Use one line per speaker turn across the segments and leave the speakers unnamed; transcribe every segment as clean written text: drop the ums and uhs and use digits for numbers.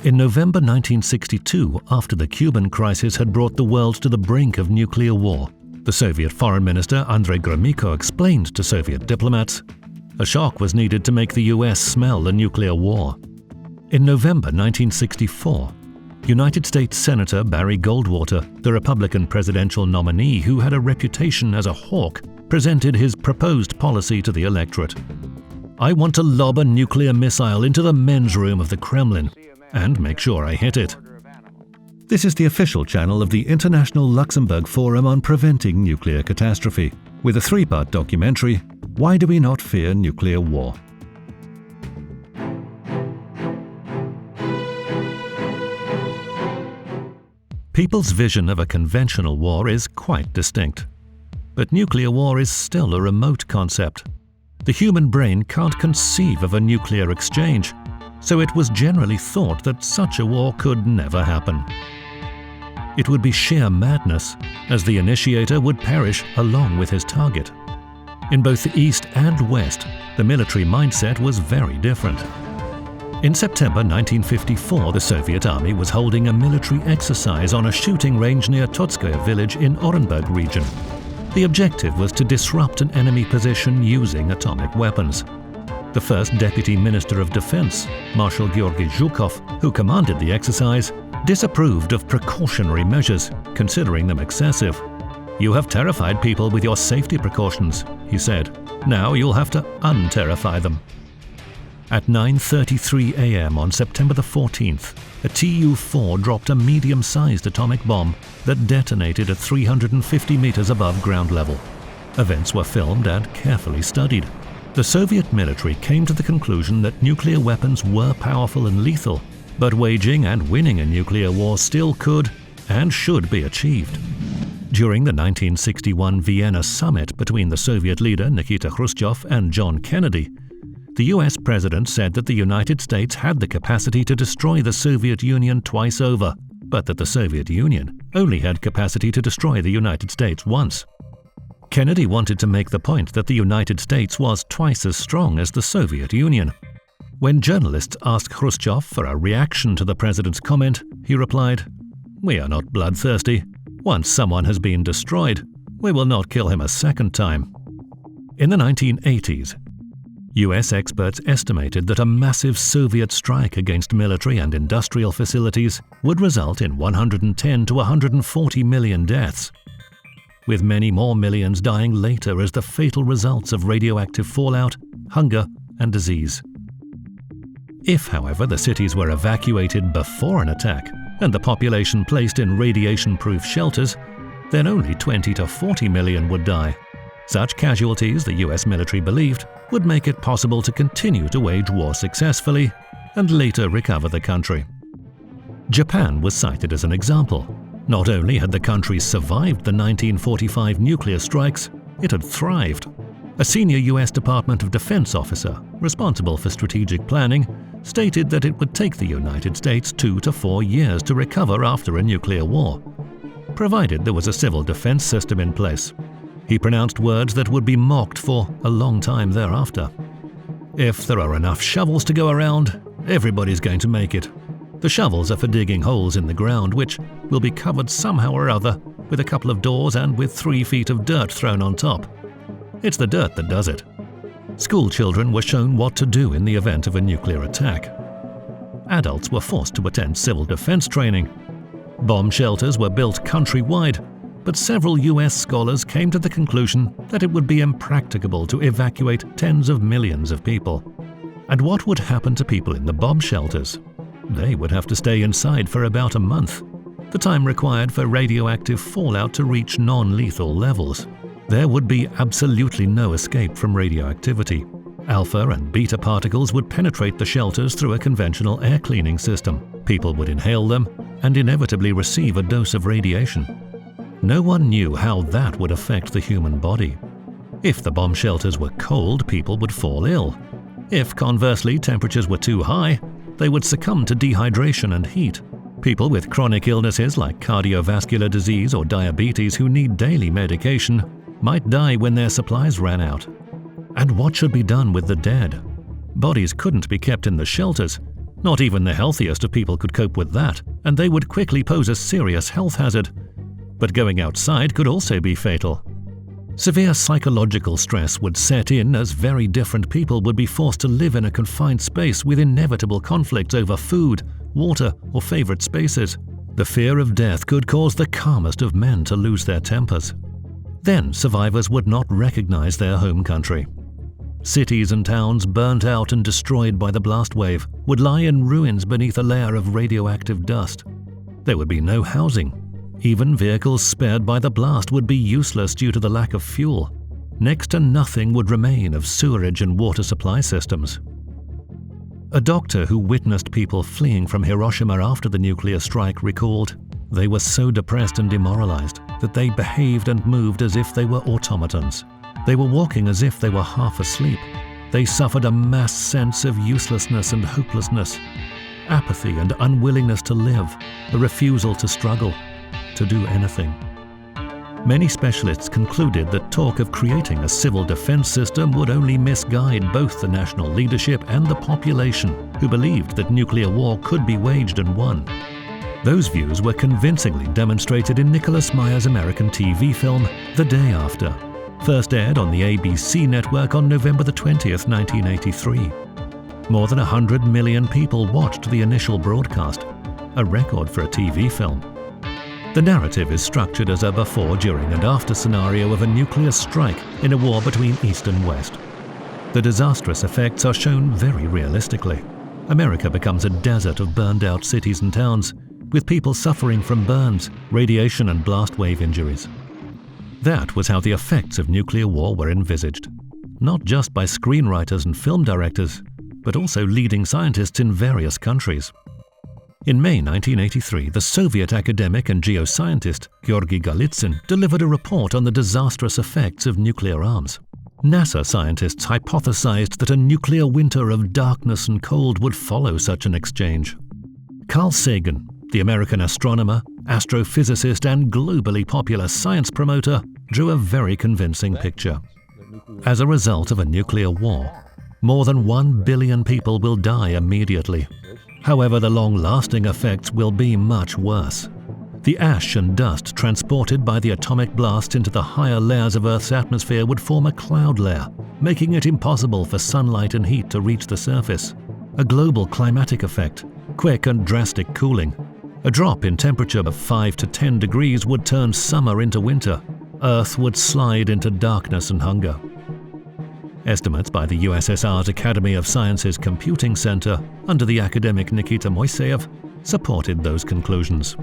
In November 1962, after the Cuban crisis had brought the world to the brink of nuclear war, the Soviet Foreign Minister Andrei Gromyko explained to Soviet diplomats, a shock was needed to make the US smell the nuclear war. In November 1964, United States Senator Barry Goldwater, the Republican presidential nominee who had a reputation as a hawk, presented his proposed policy to the electorate. "I want to lob a nuclear missile into the men's room of the Kremlin and make sure I hit it." This is the official channel of the International Luxembourg Forum on Preventing Nuclear Catastrophe, with a 3-part documentary, Why Do We Not Fear Nuclear War? People's vision of a conventional war is quite distinct. But nuclear war is still a remote concept. The human brain can't conceive of a nuclear exchange, so it was generally thought that such a war could never happen. It would be sheer madness, as the initiator would perish along with his target. In both the East and West, the military mindset was very different. In September 1954, the Soviet Army was holding a military exercise on a shooting range near Totskaya village in Orenburg region. The objective was to disrupt an enemy position using atomic weapons. The first Deputy Minister of Defense, Marshal Georgy Zhukov, who commanded the exercise, disapproved of precautionary measures, considering them excessive. "You have terrified people with your safety precautions," he said. "Now you'll have to unterrify them." At 9:33 a.m. on September the 14th, a Tu-4 dropped a medium-sized atomic bomb that detonated at 350 meters above ground level. Events were filmed and carefully studied. The Soviet military came to the conclusion that nuclear weapons were powerful and lethal, but waging and winning a nuclear war still could and should be achieved. During the 1961 Vienna summit between the Soviet leader Nikita Khrushchev and John Kennedy, the US president said that the United States had the capacity to destroy the Soviet Union twice over, but that the Soviet Union only had capacity to destroy the United States once. Kennedy wanted to make the point that the United States was twice as strong as the Soviet Union. When journalists asked Khrushchev for a reaction to the president's comment, he replied, "We are not bloodthirsty. Once someone has been destroyed, we will not kill him a second time." In the 1980s, US experts estimated that a massive Soviet strike against military and industrial facilities would result in 110 to 140 million deaths, with many more millions dying later as the fatal results of radioactive fallout, hunger, and disease. If, however, the cities were evacuated before an attack and the population placed in radiation-proof shelters, then only 20 to 40 million would die. Such casualties, the US military believed, would make it possible to continue to wage war successfully and later recover the country. Japan was cited as an example. Not only had the country survived the 1945 nuclear strikes, it had thrived. A senior US Department of Defense officer, responsible for strategic planning, stated that it would take the United States 2 to 4 years to recover after a nuclear war, provided there was a civil defense system in place. He pronounced words that would be mocked for a long time thereafter. "If there are enough shovels to go around, everybody's going to make it. The shovels are for digging holes in the ground, which will be covered somehow or other with a couple of doors and with 3 feet of dirt thrown on top. It's the dirt that does it." School children were shown what to do in the event of a nuclear attack. Adults were forced to attend civil defense training. Bomb shelters were built countrywide, but several US scholars came to the conclusion that it would be impracticable to evacuate tens of millions of people. And what would happen to people in the bomb shelters? They would have to stay inside for about a month, the time required for radioactive fallout to reach non-lethal levels. There would be absolutely no escape from radioactivity. Alpha and beta particles would penetrate the shelters through a conventional air cleaning system. People would inhale them and inevitably receive a dose of radiation. No one knew how that would affect the human body. If the bomb shelters were cold, people would fall ill. If, conversely, temperatures were too high, they would succumb to dehydration and heat. People with chronic illnesses like cardiovascular disease or diabetes who need daily medication might die when their supplies ran out. And what should be done with the dead? Bodies couldn't be kept in the shelters. Not even the healthiest of people could cope with that, and they would quickly pose a serious health hazard. But going outside could also be fatal. Severe psychological stress would set in as very different people would be forced to live in a confined space with inevitable conflicts over food, water, or favorite spaces. The fear of death could cause the calmest of men to lose their tempers. Then survivors would not recognize their home country. Cities and towns burnt out and destroyed by the blast wave would lie in ruins beneath a layer of radioactive dust. There would be no housing. Even vehicles spared by the blast would be useless due to the lack of fuel. Next to nothing would remain of sewerage and water supply systems. A doctor who witnessed people fleeing from Hiroshima after the nuclear strike recalled, "They were so depressed and demoralized that they behaved and moved as if they were automatons. They were walking as if they were half asleep. They suffered a mass sense of uselessness and hopelessness, apathy and unwillingness to live, a refusal to struggle, to do anything." Many specialists concluded that talk of creating a civil defense system would only misguide both the national leadership and the population, who believed that nuclear war could be waged and won. Those views were convincingly demonstrated in Nicholas Meyer's American TV film The Day After, first aired on the ABC network on November 20th, 1983. More than 100 million people watched the initial broadcast, a record for a TV film. The narrative is structured as a before, during and after scenario of a nuclear strike in a war between East and West. The disastrous effects are shown very realistically. America becomes a desert of burned-out cities and towns, with people suffering from burns, radiation and blast wave injuries. That was how the effects of nuclear war were envisaged, not just by screenwriters and film directors, but also leading scientists in various countries. In May 1983, the Soviet academic and geoscientist Georgy Golitsyn delivered a report on the disastrous effects of nuclear arms. NASA scientists hypothesized that a nuclear winter of darkness and cold would follow such an exchange. Carl Sagan, the American astronomer, astrophysicist, and globally popular science promoter, drew a very convincing picture. As a result of a nuclear war, more than 1 billion people will die immediately. However, the long-lasting effects will be much worse. The ash and dust transported by the atomic blast into the higher layers of Earth's atmosphere would form a cloud layer, making it impossible for sunlight and heat to reach the surface. A global climatic effect, quick and drastic cooling. A drop in temperature of 5 to 10 degrees would turn summer into winter. Earth would slide into darkness and hunger. Estimates by the USSR's Academy of Sciences Computing Center, under the academic Nikita Moiseyev, supported those conclusions.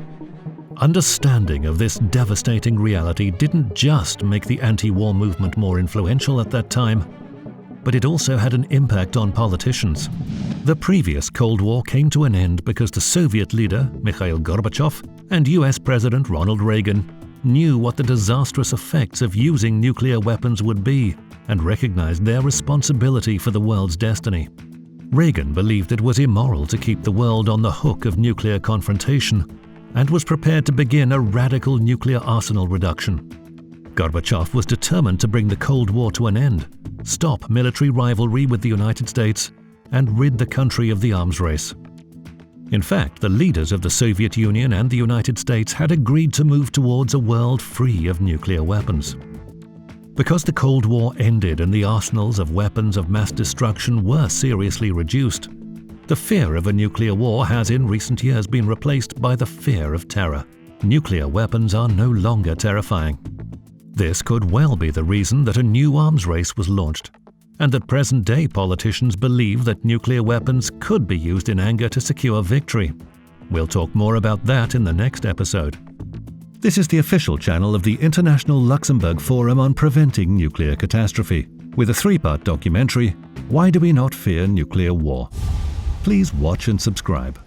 Understanding of this devastating reality didn't just make the anti-war movement more influential at that time, but it also had an impact on politicians. The previous Cold War came to an end because the Soviet leader, Mikhail Gorbachev, and US President Ronald Reagan knew what the disastrous effects of using nuclear weapons would be and recognized their responsibility for the world's destiny. Reagan believed it was immoral to keep the world on the hook of nuclear confrontation and was prepared to begin a radical nuclear arsenal reduction. Gorbachev was determined to bring the Cold War to an end, stop military rivalry with the United States, and rid the country of the arms race. In fact, the leaders of the Soviet Union and the United States had agreed to move towards a world free of nuclear weapons. Because the Cold War ended and the arsenals of weapons of mass destruction were seriously reduced, the fear of a nuclear war has in recent years been replaced by the fear of terror. Nuclear weapons are no longer terrifying. This could well be the reason that a new arms race was launched, and that present-day politicians believe that nuclear weapons could be used in anger to secure victory. We'll talk more about that in the next episode. This is the official channel of the International Luxembourg Forum on Preventing Nuclear Catastrophe, with a 3-part documentary, Why Do We Not Fear Nuclear War? Please watch and subscribe.